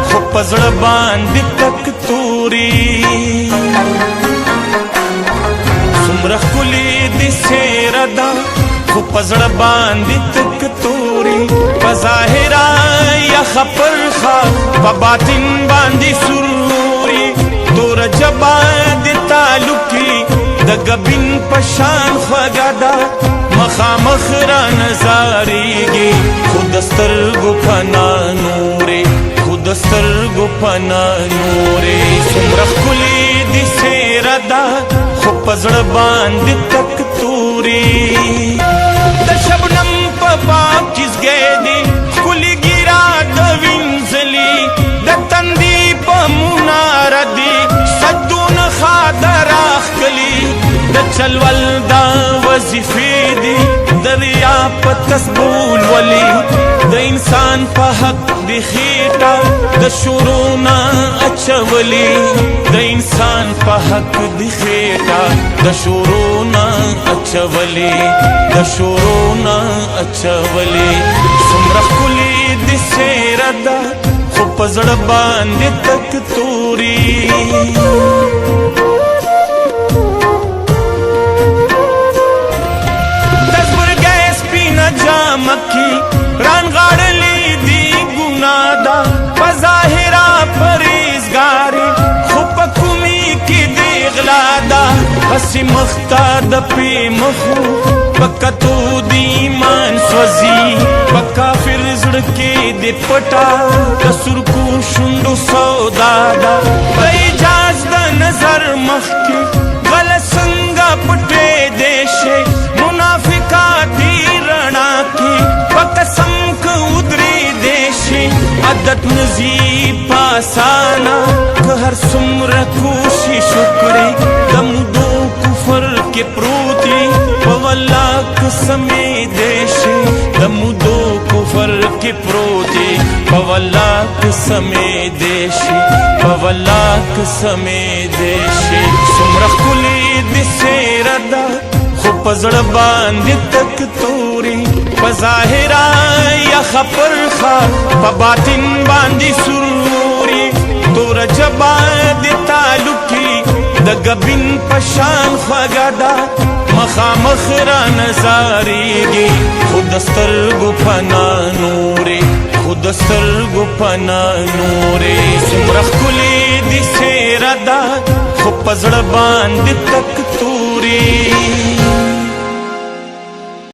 खो पजड़ बांधी तक तूरी सुमरा खुली दिसे रदा खो पजड़ बांधी तक तूरी बज़ाहिरा या खपर खा बातिन बांधी सुरूरी तोर जबा दी तालुकी दगबिन पशान ख्वगदा मखामख را नजारीगी खुद سترګو پنا نورې खुद سترګو پنا نورې څومره ښکلې دي څېره ده خو په زړه باندې تک تورې د شبنم په باغ کې زګی دي ښکلې ګیرا د وینځلي د تندي په مناره دي سجدونه ښاده راښکلي د چلول دا وظیفې دي دریا په تسبول ولی د انسان په حق دی خیټه د شورونه اچولی د انسان په حق دی خیټه د شورونه اچولی د شورونه اچولی څومره ښکلې دي څېره ده خو په زړه باندې تک توري مکی ران غاڑلی دی گناہ دا بظاہرہ پریزگاری خوب کمی کی دی غلادا بسی مختا دا پی مخو بکتو دی مان سوزی بکا فر زڑکی دی پٹا دا سرکو شندو سودادا بیجاز دا نظر مخی غلط سنگا پٹے دیشے منافقاتی رنا کی قسم کو ادری دیشی عادت نزی پاسانا کہ ہر سمر کوشی شکری دم دو کفر کے پروتی واللہ قسمی دیشی دم دو کفر کے پروتی واللہ قسمی دیشی واللہ قسمی دیشی سمر ښکلې دي څېره ده خو په زړه باندې تک توري بظاہرہ یا خپر خا په باطن باندې سروري تور جبا دی تعلقی د غبین پشان خوګدا مخامخ را نظاریږي خود سترګو پنا نورې خود سترګو پنا نورې څومره ښکلې دي څېره ده خو په زړه باندې تک توري